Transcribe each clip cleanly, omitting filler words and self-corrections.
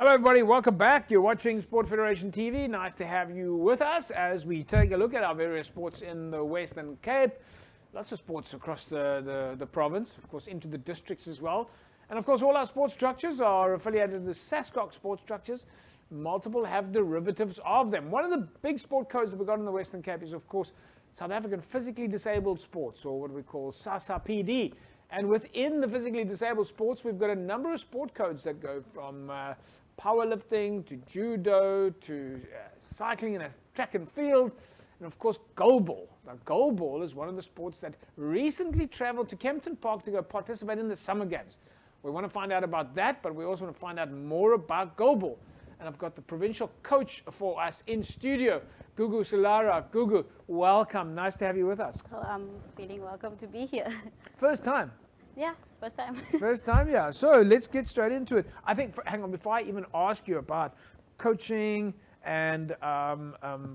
Hello everybody, welcome back. You're watching Sport Federation TV. Nice to have you with us as we take a look at our various sports in the Western Cape. Lots of sports across the province, of course into the districts as well. And of course all our sports structures are affiliated with SASCOC sports structures. Multiple have derivatives of them. One of the big sport codes that we've got in the Western Cape is of course South African Physically Disabled Sports, or what we call SASA PD. And within the physically disabled sports, we've got a number of sport codes that go from powerlifting to judo to cycling and track and field, and of course goalball. Now goalball is one of the sports that recently traveled to Kempton Park to go participate in the Summer Games. We want to find out about that, but we also want to find out more about goalball. And I've got the provincial coach for us in studio, Gugu Solara. Gugu, welcome. Nice to have you with us. Oh, I'm feeling welcome to be here. First time? Yeah, first time. First time, yeah. So let's get straight into it. I think, hang on, before I even ask you about coaching and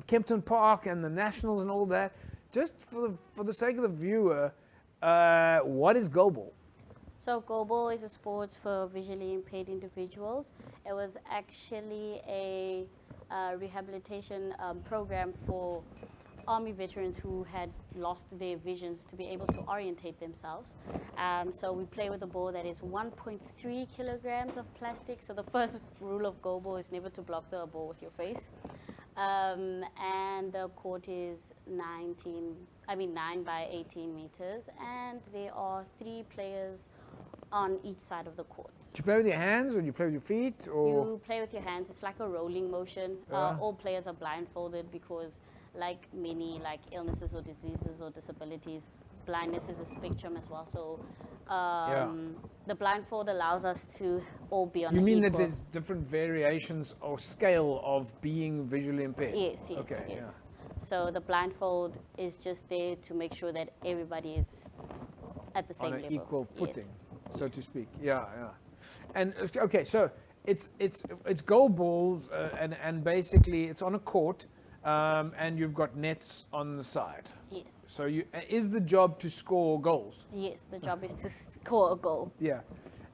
Kempton Park and the Nationals and all that, just for the sake of the viewer, what is goalball? So goalball is a sport for visually impaired individuals. It was actually a rehabilitation program for Army veterans who had lost their visions to be able to orientate themselves. So we play with a ball that is 1.3 kilograms of plastic. So the first rule of goalball is never to block the ball with your face. And the court is 9 by 18 meters. And there are 3 players on each side of the court. Do you play with your hands or do you play with your feet? Or? You play with your hands. It's like a rolling motion. All players are blindfolded because like many illnesses or diseases or disabilities, blindness is a spectrum as well. So the blindfold allows us to all be on You an mean equal. that there's different variations or scale of being visually impaired? Yes, yes, okay, yes. Yeah. So the blindfold is just there to make sure that everybody is at the same on an level. equal footing, yes. so to speak. Yeah, yeah. And okay, so it's goalball, and basically it's on a court, and you've got nets on the side. Yes. So is the job to score goals? Yes, the job is to score a goal. Yeah.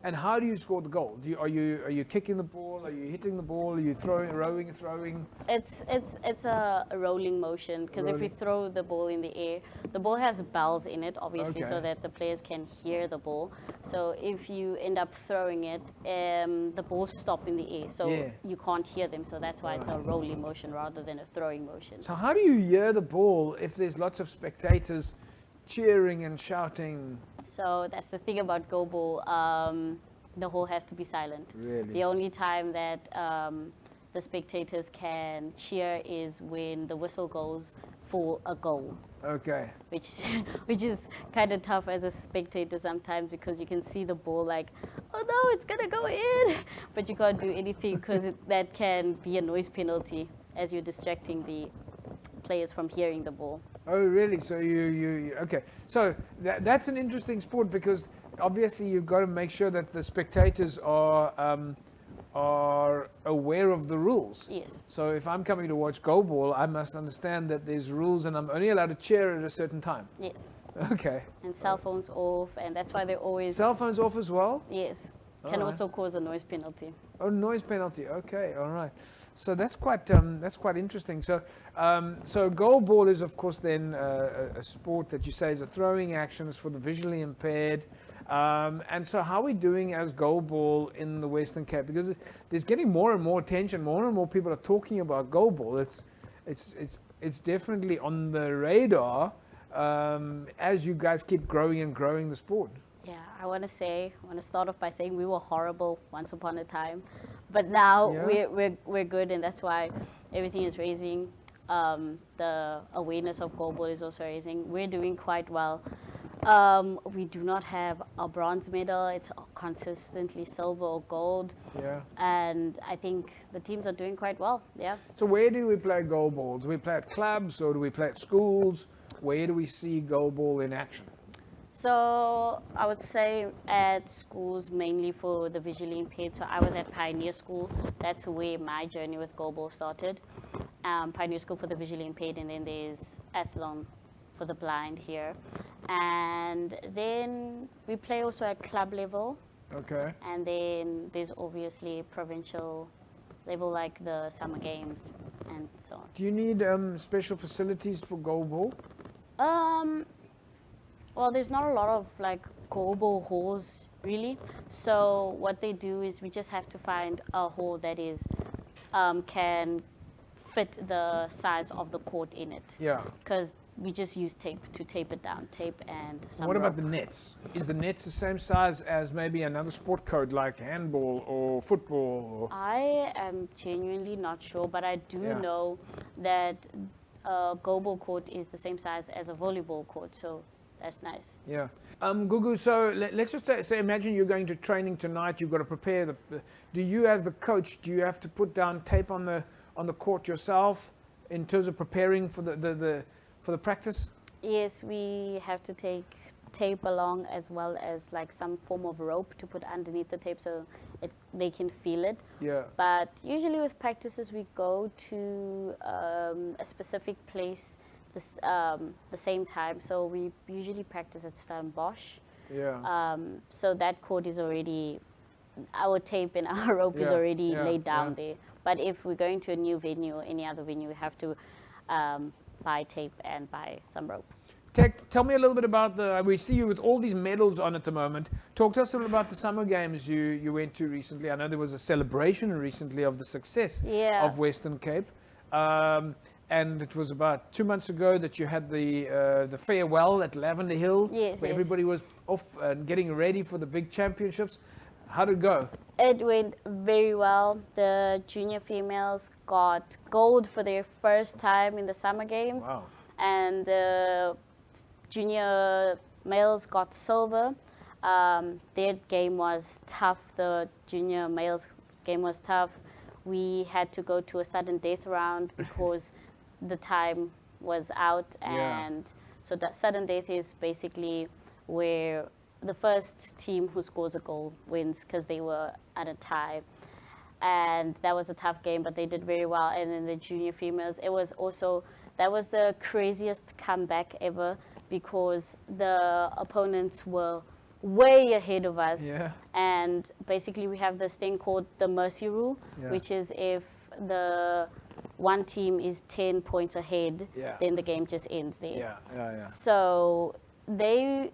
And how do you score the goal? Are you kicking the ball? Are you hitting the ball? Are you rowing? It's a rolling motion, because if we throw the ball in the air, the ball has bells in it, obviously, so that the players can hear the ball. So if you end up throwing it, the balls stop in the air, so you can't hear them. So that's why it's a rolling motion rather than a throwing motion. So how do you hear the ball if there's lots of spectators cheering and shouting? So that's the thing about goalball. The hole has to be silent. Really? The only time that the spectators can cheer is when the whistle goes for a goal. Okay. Which is kind of tough as a spectator sometimes, because you can see the ball like, oh no, it's gonna go in, but you can't do anything because that can be a noise penalty as you're distracting the players from hearing the ball. Oh, really? So you okay. So that's an interesting sport, because obviously you've got to make sure that the spectators are aware of the rules. Yes. So if I'm coming to watch goalball, I must understand that there's rules and I'm only allowed to cheer at a certain time. Yes. Okay. And cell phones off, and that's why they're always... Cell phones off as well? Yes. Can also cause a noise penalty. Oh, noise penalty. Okay, all right. So that's quite interesting. So so goalball is of course then a sport that you say is a throwing action, is for the visually impaired. And so how are we doing as goalball in the Western Cape? Because there's getting more and more attention. More and more people are talking about goalball. It's definitely on the radar as you guys keep growing and growing the sport. Yeah, I want to start off by saying we were horrible once upon a time, but now we're good, and that's why everything is raising. The awareness of goalball is also raising. We're doing quite well. We do not have a bronze medal. It's consistently silver or gold. Yeah. And I think the teams are doing quite well. Yeah. So where do we play goalball? Do we play at clubs or do we play at schools? Where do we see goalball in action? So I would say at schools, mainly for the visually impaired. So I was at Pioneer School. That's where my journey with goalball started. Pioneer School for the visually impaired, and then there's Athlon for the blind here. And then we play also at club level. Okay. And then there's obviously provincial level like the summer games and so on. Do you need special facilities for goalball? Well, there's not a lot of like goalball halls really. So what they do is we just have to find a hall that is can fit the size of the court in it. Yeah. Because we just use tape to tape it down, tape and some What about rope. the nets? Is the nets the same size as maybe another sport code like handball or football? Or I am genuinely not sure, but I do Yeah. know that a goalball court is the same size as a volleyball court, so that's nice. yeah. Gugu, so let's just say, imagine you're going to training tonight. You've got to prepare do you, as the coach, do you have to put down tape on the court yourself in terms of preparing for the practice? Yes, we have to take tape along as well as like some form of rope to put underneath the tape so they can feel it. Yeah. But usually with practices, we go to a specific place the same time. So we usually practice at Stellenbosch. Yeah. So that court is already, our tape and our rope is Yeah, already yeah, laid down yeah. there. But if we're going to a new venue or any other venue, we have to buy tape and buy some rope. Tell me a little bit about we see you with all these medals on at the moment. Talk to us a little about the summer games you went to recently. I know there was a celebration recently of the success Yeah. of Western Cape. And it was about 2 months ago that you had the farewell at Lavender Hill, Yes, where yes. everybody was off and getting ready for the big championships. How did it go? It went very well. The junior females got gold for their first time in the summer games. Wow. And the junior males got silver. Their game was tough. The junior males game was tough. We had to go to a sudden death round because the time was out. Yeah. And so that sudden death is basically where the first team who scores a goal wins because they were at a tie. And that was a tough game, but they did very well. And then the junior females, that was the craziest comeback ever because the opponents were way ahead of us. Yeah. And basically we have this thing called the mercy rule, Yeah. which is if the one team is 10 points ahead, Yeah. then the game just ends there. Yeah, yeah, yeah. So the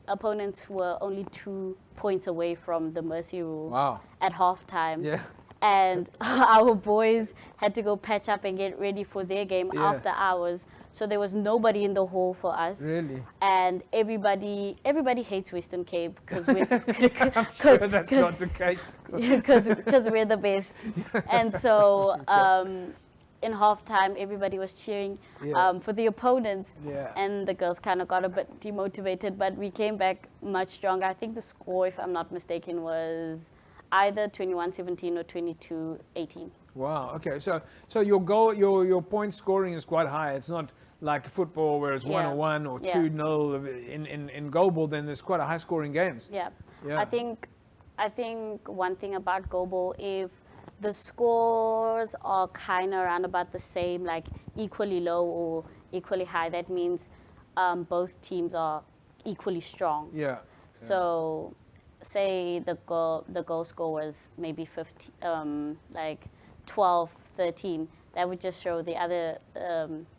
opponents were only 2 points away from the mercy rule Wow. at halftime. Yeah. And our boys had to go patch up and get ready for their game Yeah. after hours. So there was nobody in the hall for us. Really? And everybody hates Western Cape because we're I'm sure that's not the case. because we're the best. And so in halftime, everybody was cheering Yeah. for the opponents. Yeah. And the girls kind of got a bit demotivated, but we came back much stronger. I think the score, if I'm not mistaken, was either 21-17 or 22-18. Wow. Okay. So your goal, your point scoring is quite high. It's not like football where it's Yeah. 1-1 or Yeah. 2-0. In goalball, then there's quite a high scoring games. Yeah. Yeah. I think one thing about goalball, if the scores are kind of around about the same, like equally low or equally high, that means both teams are equally strong. Yeah. So, say the goal score was maybe 12-13. That would just show the other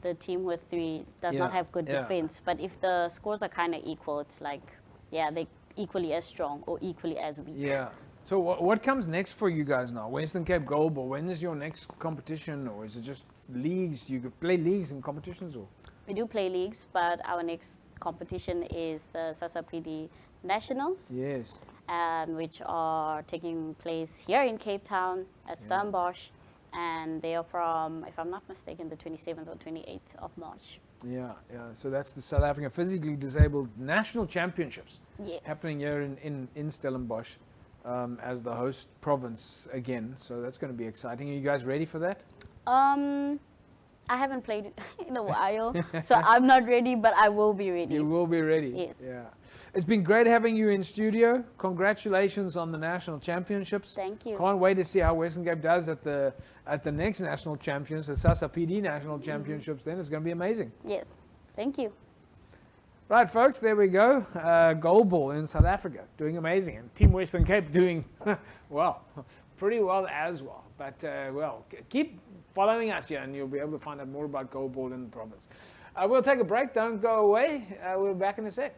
the team with 3 does not Yeah, have good yeah. defense. But if the scores are kind of equal, it's like they equally as strong or equally as weak. Yeah. So what comes next for you guys now? Western Cape Goalball. When is your next competition, or is it just leagues? You could play leagues and competitions, or? We do play leagues, but our next competition is the SASA PD Nationals, Yes. which are taking place here in Cape Town at Stellenbosch, and they are from, if I'm not mistaken, the 27th or 28th of March. Yeah. Yeah. So that's the South African Physically Disabled National Championships Yes. happening here in Stellenbosch as the host province again. So that's going to be exciting. Are you guys ready for that? I haven't played it in a while, so I'm not ready, but I will be ready. You will be ready. Yes. Yeah. It's been great having you in studio. Congratulations on the national championships. Thank you. Can't wait to see how Western Cape does at the next national champions, the SASA PD national championships. Then it's going to be amazing. Yes. Thank you. Right, folks, there we go. Goalball in South Africa doing amazing, and Team Western Cape doing well. pretty well as well. But, well, keep following us here and you'll be able to find out more about goalball in the province. We'll take a break. Don't go away. We're back in a sec.